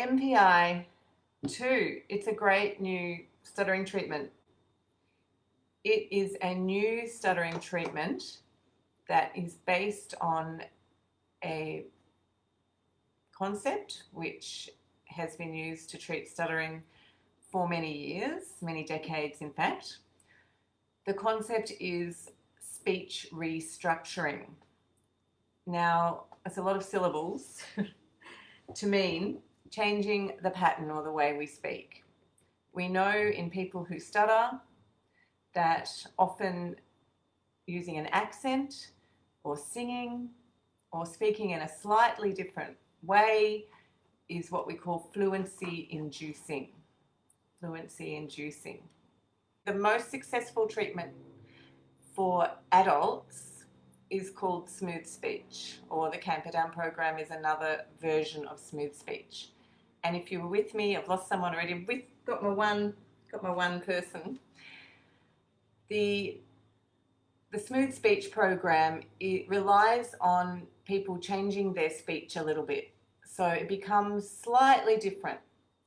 MPI-2, it's a great new stuttering treatment. It is a new stuttering treatment that is based on a concept which has been used to treat stuttering for many years, many decades in fact. The concept is speech restructuring. Now, it's a lot of syllables to mean changing the pattern or the way we speak. We know in people who stutter that often using an accent or singing or speaking in a slightly different way is what we call fluency inducing. Fluency inducing. The most successful treatment for adults is called smooth speech, or the Camperdown program is another version of smooth speech. And if you were with me, I've lost someone already. Got my one person. The smooth speech program, it relies on people changing their speech a little bit, so it becomes slightly different.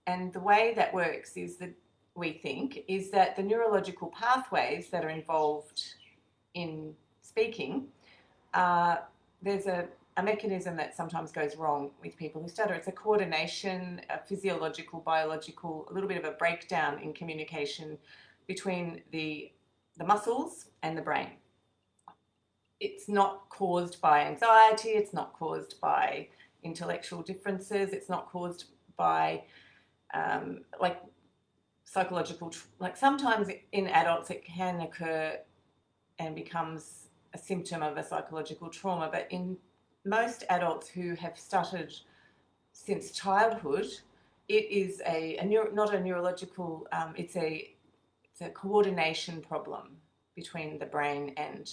And the way that works is that we think is that the neurological pathways that are involved in speaking, there's a mechanism that sometimes goes wrong with people who stutter. It's a coordination, a physiological, biological, a little bit of a breakdown in communication between the muscles and the brain. It's not caused by anxiety, it's not caused by intellectual differences, it's not caused by like psychological, like sometimes in adults it can occur and becomes a symptom of a psychological trauma, but in most adults who have stuttered since childhood, it is not a neurological, it's a coordination problem between the brain and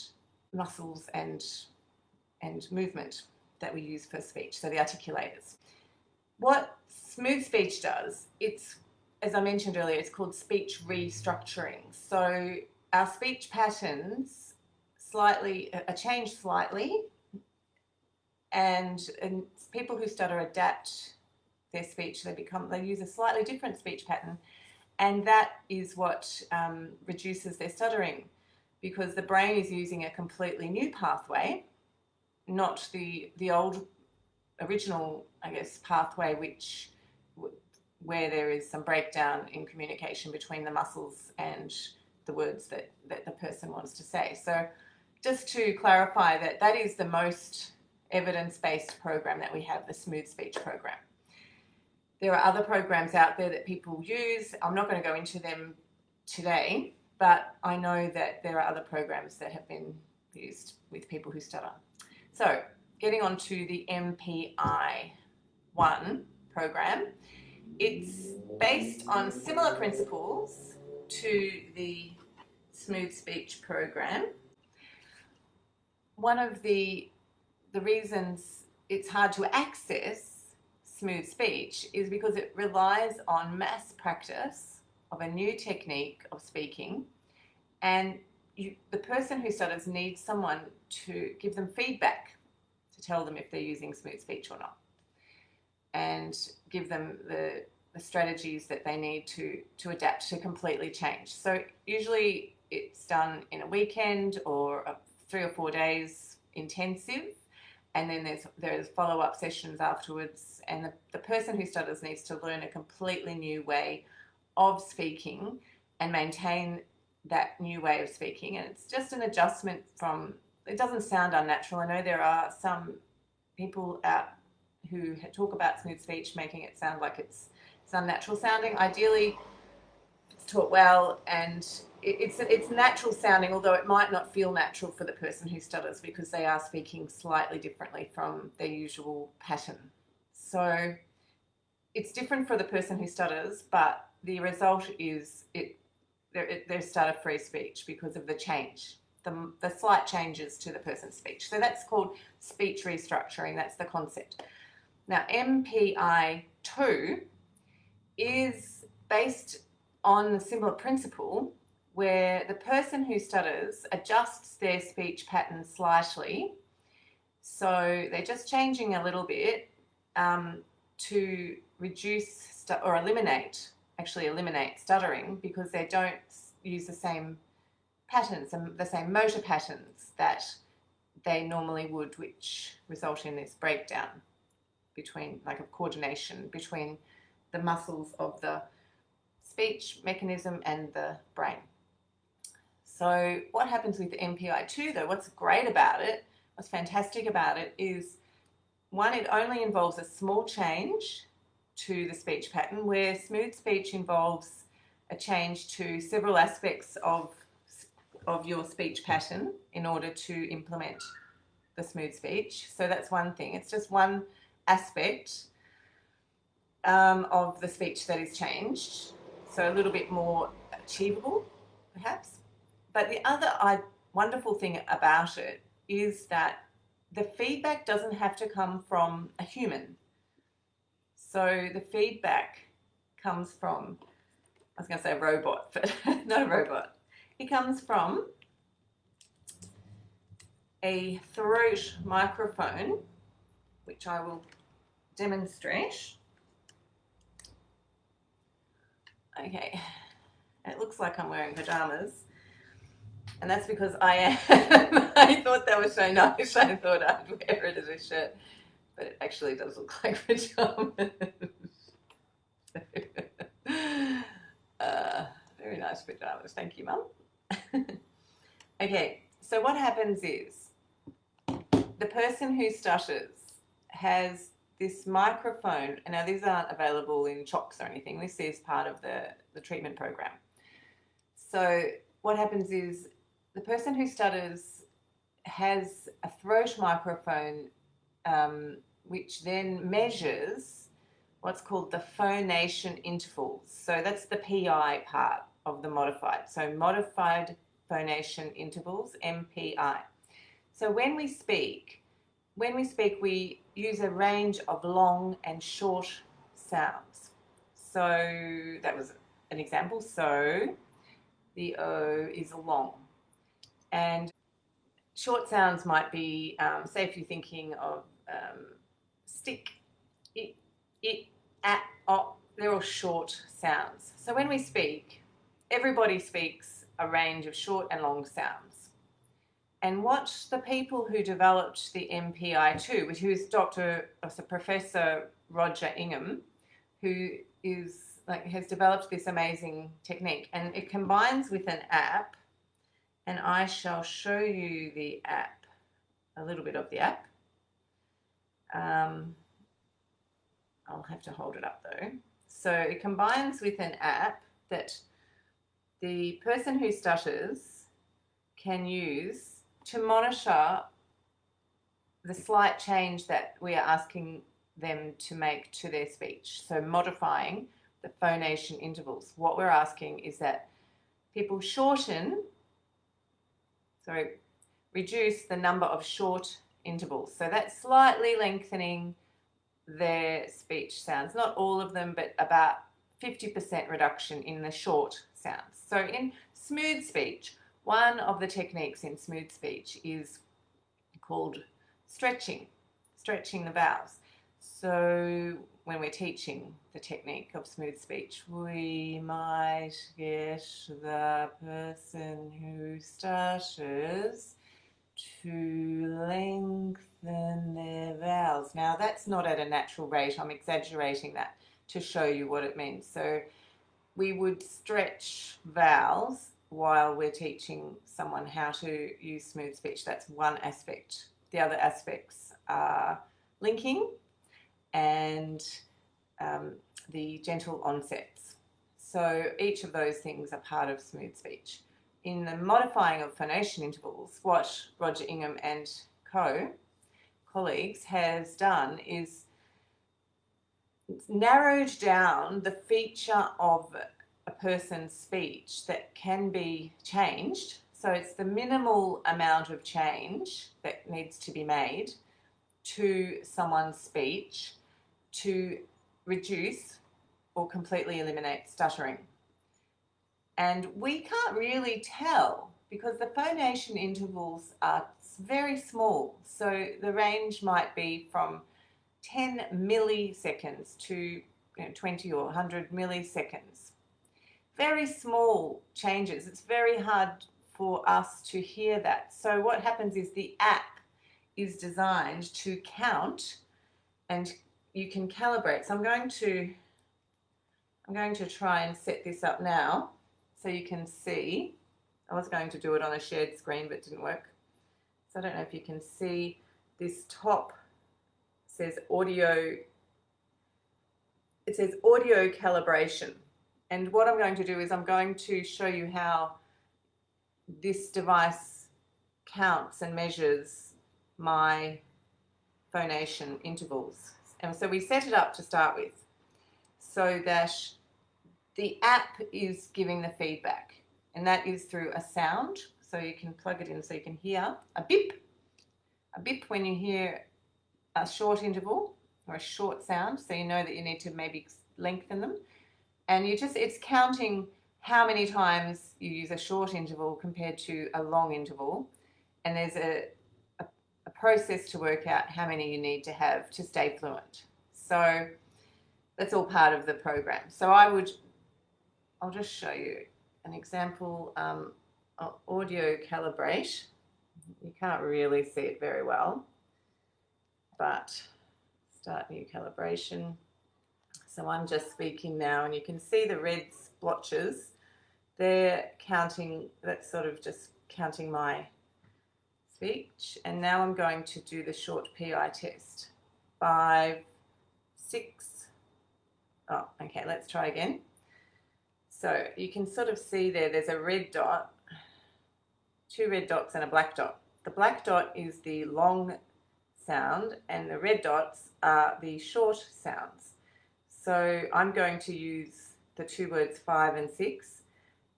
muscles and movement that we use for speech, so the articulators. What smooth speech does, it's, as I mentioned earlier, it's called speech restructuring. So our speech patterns are changed slightly, and people who stutter adapt their speech. They use a slightly different speech pattern, and that is what reduces their stuttering, because the brain is using a completely new pathway, not the old original, I guess, pathway where there is some breakdown in communication between the muscles and the words that the person wants to say. So just to clarify that is the most evidence-based program that we have, the smooth speech program. There are other programs out there that people use. I'm not going to go into them today, but I know that there are other programs that have been used with people who stutter. So getting on to the MPI-1 program, it's based on similar principles to the smooth speech program. One of the reasons it's hard to access smooth speech is because it relies on mass practice of a new technique of speaking, and the person who stutters needs someone to give them feedback to tell them if they're using smooth speech or not, and give them the strategies that they need to adapt to completely change. So usually it's done in a weekend or 3 or 4 days intensive, and then there's follow-up sessions afterwards, and the person who stutters needs to learn a completely new way of speaking and maintain that new way of speaking. And it's just an adjustment from, it doesn't sound unnatural. I know there are some people out who talk about smooth speech making it sound like it's unnatural sounding. Ideally, it's taught well and it's natural sounding, although it might not feel natural for the person who stutters because they are speaking slightly differently from their usual pattern. So it's different for the person who stutters, but the result is they're stutter-free speech because of the change, the slight changes to the person's speech. So that's called speech restructuring. That's the concept. Now, MPI-2 is based on a similar principle where the person who stutters adjusts their speech pattern slightly. So they're just changing a little bit to reduce or eliminate stuttering because they don't use the same patterns and the same motor patterns that they normally would, which result in this breakdown between, like, a coordination between the muscles of the speech mechanism and the brain. So what happens with the MPI-2 though, what's great about it, what's fantastic about it is, one, it only involves a small change to the speech pattern, where smooth speech involves a change to several aspects of your speech pattern in order to implement the smooth speech. So that's one thing. It's just one aspect of the speech that is changed. So a little bit more achievable, perhaps. But the other wonderful thing about it is that the feedback doesn't have to come from a human. So the feedback comes from, I was going to say a robot, but not a robot. It comes from a throat microphone, which I will demonstrate. Okay, it looks like I'm wearing pajamas, and that's because I am. I thought that was so nice. I thought I'd wear it as a shirt, but it actually does look like pajamas. Very nice pajamas. Thank you, Mum. Okay, so what happens is the person who stutters has this microphone, and now these aren't available in chocks or anything. This is part of the treatment program. So what happens is the person who stutters has a throat microphone which then measures what's called the phonation intervals. So that's the PI part of the modified. So modified phonation intervals, MPI. So when we speak, we use a range of long and short sounds. So that was an example. So the O is long. And short sounds might be, say if you're thinking of stick, it, at, op, they're all short sounds. So when we speak, everybody speaks a range of short and long sounds. And what the people who developed the MPI-2, which is Professor Roger Ingham, who has developed this amazing technique, and it combines with an app, and I shall show you the app, a little bit of the app. I'll have to hold it up though. So it combines with an app that the person who stutters can use to monitor the slight change that we are asking them to make to their speech. So modifying the phonation intervals. What we're asking is that people reduce the number of short intervals. So that's slightly lengthening their speech sounds. Not all of them, but about 50% reduction in the short sounds. So in smooth speech, one of the techniques in smooth speech is called stretching the vowels. So when we're teaching the technique of smooth speech, we might get the person who stutters to lengthen their vowels. Now that's not at a natural rate. I'm exaggerating that to show you what it means. So we would stretch vowels while we're teaching someone how to use smooth speech. That's one aspect. The other aspects are linking and the gentle onsets. So each of those things are part of smooth speech. In the modifying of phonation intervals, what Roger Ingham and colleagues has done is narrowed down the feature of a person's speech that can be changed. So it's the minimal amount of change that needs to be made to someone's speech to reduce or completely eliminate stuttering. And we can't really tell because the phonation intervals are very small. So the range might be from 10 milliseconds to 20 or 100 milliseconds. Very small changes. It's very hard for us to hear that. So what happens is the app is designed to count, and you can calibrate. So I'm going to try and set this up now so you can see. I was going to do it on a shared screen, but it didn't work. So I don't know if you can see this top says audio. It says audio calibration. And what I'm going to do is I'm going to show you how this device counts and measures my phonation intervals. And so we set it up to start with so that the app is giving the feedback, and that is through a sound. So you can plug it in so you can hear a beep when you hear a short interval or a short sound, so you know that you need to maybe lengthen them. And it's counting how many times you use a short interval compared to a long interval. And there's a process to work out how many you need to have to stay fluent. So that's all part of the program. So I'll just show you an example of audio calibrate. You can't really see it very well, but start new calibration. So I'm just speaking now, and you can see the red splotches. They're counting, that's sort of just counting my speech. And now I'm going to do the short PI test. 5, 6. Oh, okay, let's try again. So you can sort of see there's a red dot, 2 red dots and a black dot. The black dot is the long sound, and the red dots are the short sounds. So I'm going to use the 2 words 5 and 6,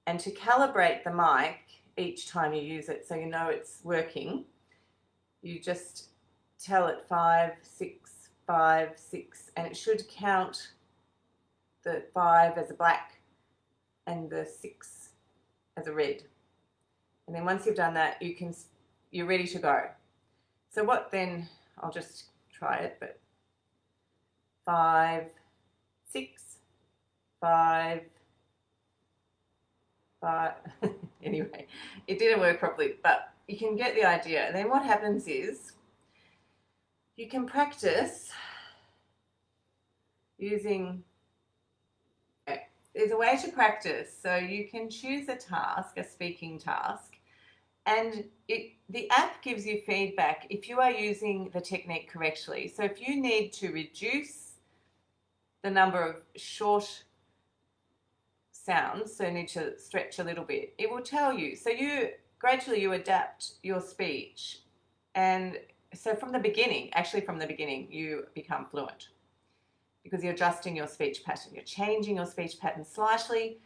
and to calibrate the mic each time you use it so you know it's working, you just tell it 5, 6, 5, 6, and it should count the 5 as a black and the 6 as a red. And then once you've done that, you're ready to go. So what then, I'll just try it, but 5, 6, 5, 5. Anyway, it didn't work properly, but you can get the idea. And then what happens is you can practice using, there's a way to practice. So you can choose a task, a speaking task, and the app gives you feedback if you are using the technique correctly. So if you need to reduce the number of short sounds, so you need to stretch a little bit, it will tell you. So gradually you adapt your speech, and so from the beginning, you become fluent because you're adjusting your speech pattern. You're changing your speech pattern slightly,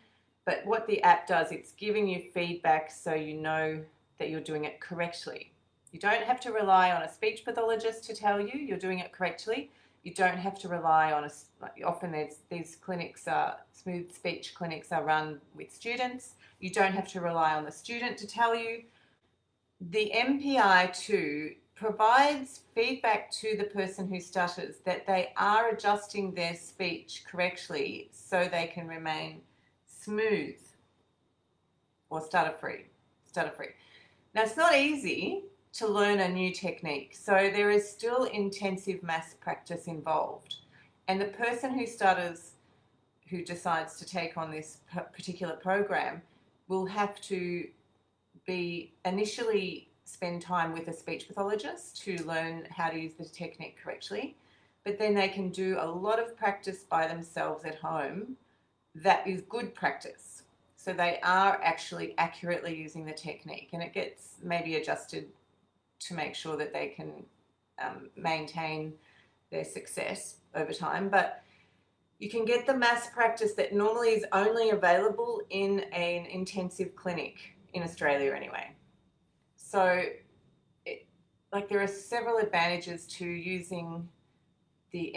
but what the app does, it's giving you feedback so you know that you're doing it correctly. You don't have to rely on a speech pathologist to tell you you're doing it correctly. You don't have to rely on often these clinics smooth speech clinics are run with students. You don't have to rely on the student to tell you. The MPI-2 provides feedback to the person who stutters that they are adjusting their speech correctly so they can remain smooth or stutter-free. Now, it's not easy to learn a new technique, so there is still intensive mass practice involved. And the person who stutters, who decides to take on this particular program, will have to initially spend time with a speech pathologist to learn how to use the technique correctly, but then they can do a lot of practice by themselves at home. That is good practice. So they are actually accurately using the technique, and it gets maybe adjusted to make sure that they can maintain their success over time. But you can get the mass practice that normally is only available in an intensive clinic in Australia anyway. So there are several advantages to using the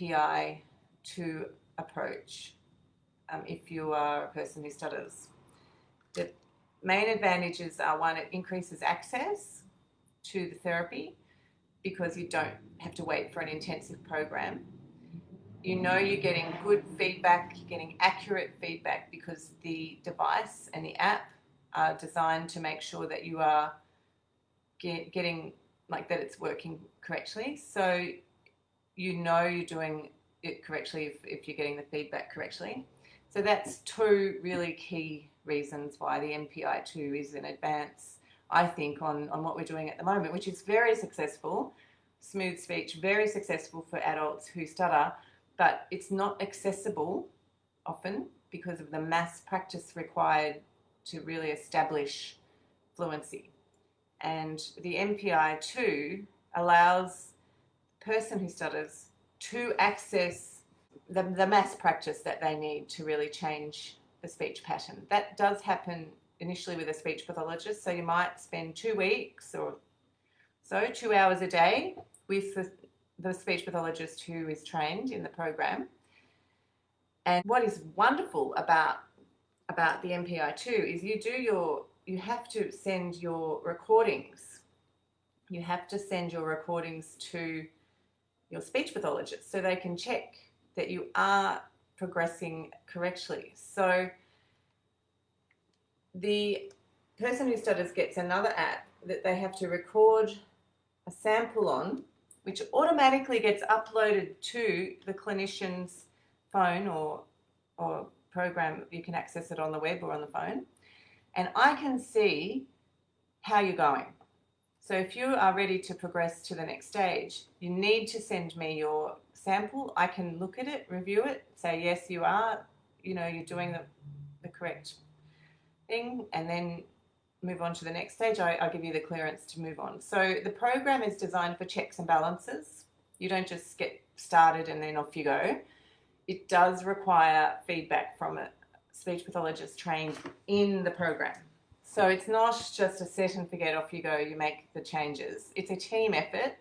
MPI-2 approach if you are a person who stutters. The main advantages are, one, it increases access to the therapy because you don't have to wait for an intensive program. you know you're getting good feedback, you're getting accurate feedback because the device and the app are designed to make sure that you are getting, like, that it's working correctly. So you know you're doing it correctly if you're getting the feedback correctly. So that's two really key reasons why the MPI-2 is an advance, I think, on what we're doing at the moment, which is very successful. Smooth speech, very successful for adults who stutter, but it's not accessible often because of the mass practice required to really establish fluency. And the MPI-2 allows the person who stutters to access the mass practice that they need to really change the speech pattern. That does happen initially with a speech pathologist. So you might spend 2 weeks or so, 2 hours a day with the speech pathologist who is trained in the program. And what is wonderful about the MPI-2 is you have to send your recordings. You have to send your recordings to your speech pathologist so they can check that you are progressing correctly. So the person who stutters gets another app that they have to record a sample on, which automatically gets uploaded to the clinician's phone or program. You can access it on the web or on the phone. And I can see how you're going. So if you are ready to progress to the next stage, you need to send me your sample. I can look at it, review it, say, yes, you are, you're doing the correct thing, and then move on to the next stage. I give you the clearance to move on. So the program is designed for checks and balances. You don't just get started and then off you go. It does require feedback from a speech pathologist trained in the program. So it's not just a set and forget, off you go, you make the changes. It's a team effort.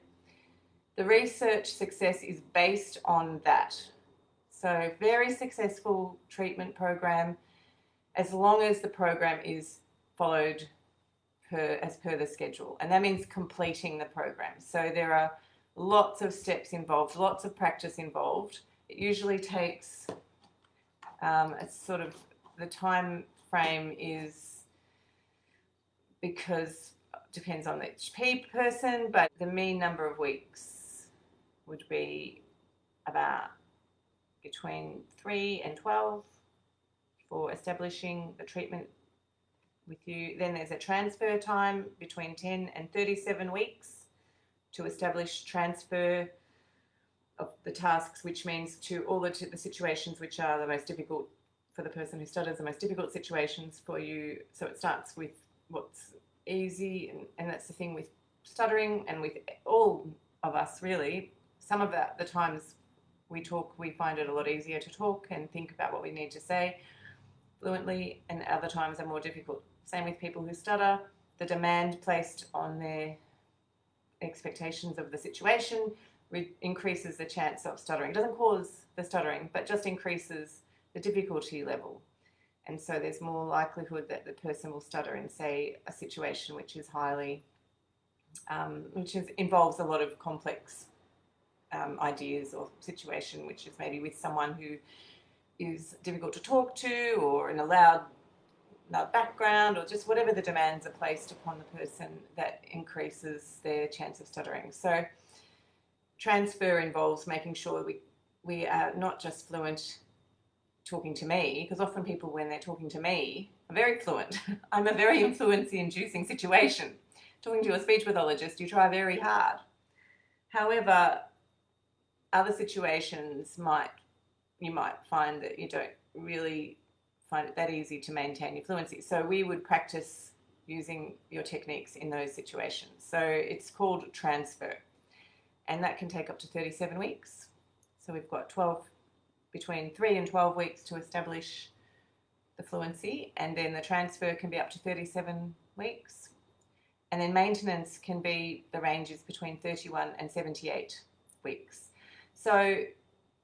The research success is based on that. So very successful treatment program, as long as the program is followed as per the schedule. And that means completing the program. So there are lots of steps involved, lots of practice involved. It usually takes, it's sort of, the time frame is, because it depends on each person, but the mean number of weeks would be about between 3 and 12 for establishing the treatment with you. Then there's a transfer time between 10 and 37 weeks to establish transfer of the tasks, which means to all the situations which are the most difficult for the person who stutters, the most difficult situations for you. So it starts with what's easy, and that's the thing with stuttering and with all of us really. Some of the times we talk, we find it a lot easier to talk and think about what we need to say fluently, and other times are more difficult. Same with people who stutter. The demand placed on their expectations of the situation increases the chance of stuttering. It doesn't cause the stuttering, but just increases the difficulty level. And so there's more likelihood that the person will stutter in, say, a situation which is highly, involves a lot of complex ideas, or situation which is maybe with someone who is difficult to talk to, or in a loud background, or just whatever the demands are placed upon the person that increases their chance of stuttering. So transfer involves making sure we are not just fluent talking to me, because often people, when they're talking to me, are very fluent. I'm a very influence-inducing situation. Talking to a speech pathologist, you try very hard. However, other situations you might find that you don't really find it that easy to maintain your fluency. So we would practice using your techniques in those situations. So it's called transfer, and that can take up to 37 weeks. So we've got between 3 and 12 weeks to establish the fluency, and then the transfer can be up to 37 weeks. And then maintenance can be, the range is between 31 and 78 weeks. So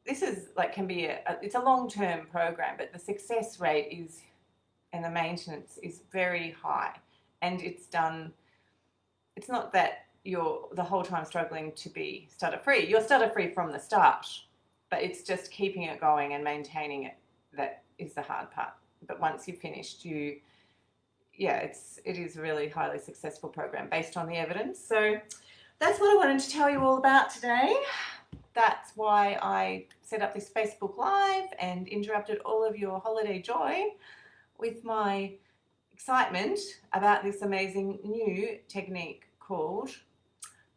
this is can be it's a long-term program, but the success rate and the maintenance is very high. And it's not that you're the whole time struggling to be stutter-free. You're stutter-free from the start. but it's just keeping it going and maintaining it that is the hard part. But once you've finished, it is a really highly successful program based on the evidence. So that's what I wanted to tell you all about today. That's why I set up this Facebook Live and interrupted all of your holiday joy with my excitement about this amazing new technique called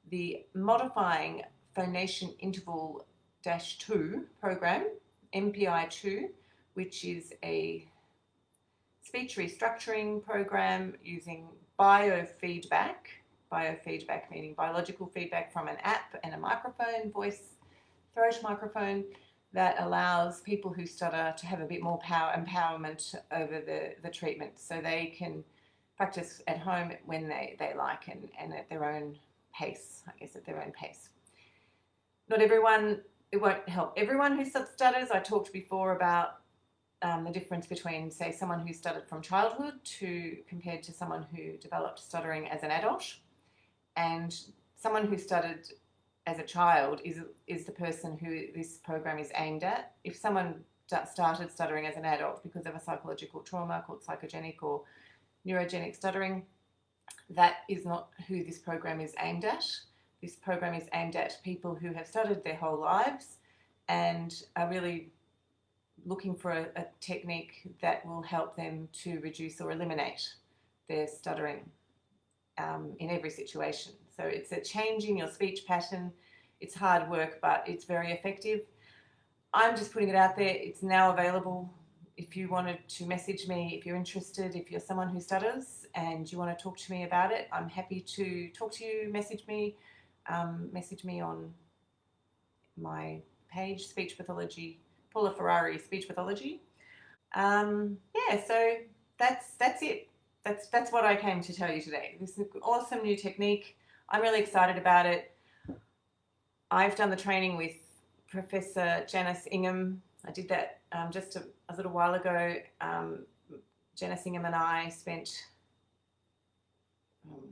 the Modifying Phonation Interval -2 program, MPI-2, which is a speech restructuring program using biofeedback meaning biological feedback from an app and a microphone, voice throat microphone, that allows people who stutter to have a bit more empowerment over the treatment, so they can practice at home when they like and at their own pace, at their own pace. Not everyone, it won't help everyone who stutters. I talked before about the difference between, say, someone who stuttered from childhood compared to someone who developed stuttering as an adult. And someone who stuttered as a child is the person who this program is aimed at. If someone started stuttering as an adult because of a psychological trauma called psychogenic or neurogenic stuttering, that is not who this program is aimed at. This program is aimed at people who have stuttered their whole lives and are really looking for a technique that will help them to reduce or eliminate their stuttering in every situation. So it's a changing your speech pattern. It's hard work, but it's very effective. I'm just putting it out there. It's now available. If you wanted to message me, if you're interested, if you're someone who stutters and you want to talk to me about it, I'm happy to talk to you. Message me on my page, Speech Pathology, Paula Ferrari, Speech Pathology. So that's it. That's what I came to tell you today. This is an awesome new technique. I'm really excited about it. I've done the training with Professor Janice Ingham. I did that just a little while ago. Janice Ingham and I spent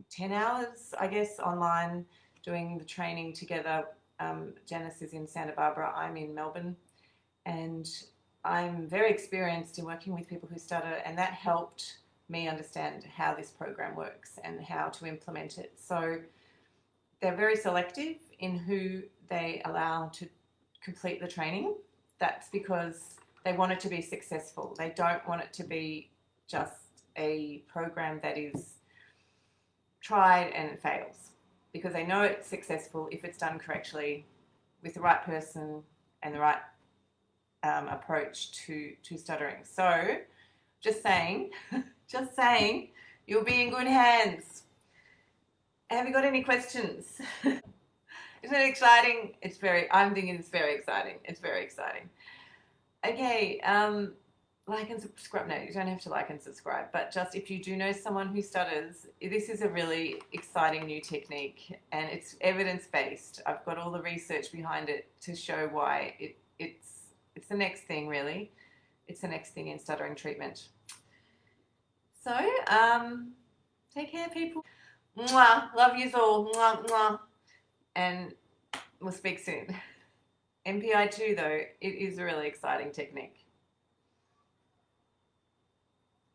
10 hours, online doing the training together. Janice is in Santa Barbara. I'm in Melbourne. And I'm very experienced in working with people who stutter, and that helped me understand how this program works and how to implement it. So they're very selective in who they allow to complete the training. That's because they want it to be successful. They don't want it to be just a program that is tried and it fails, because they know it's successful if it's done correctly with the right person and the right approach to stuttering. So just saying, you'll be in good hands. Have you got any questions? Isn't it exciting? I'm thinking it's very exciting. It's very exciting. Okay, like and subscribe. No, you don't have to like and subscribe, but just if you do know someone who stutters, this is a really exciting new technique, and it's evidence-based. I've got all the research behind it to show why it's the next thing, really. It's the next thing in stuttering treatment. So, take care, people. Mwah, love yous all. Mwah, mwah. And we'll speak soon. MPI-2, though, it is a really exciting technique.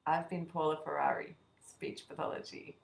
I've been Paula Ferrari, Speech Pathology.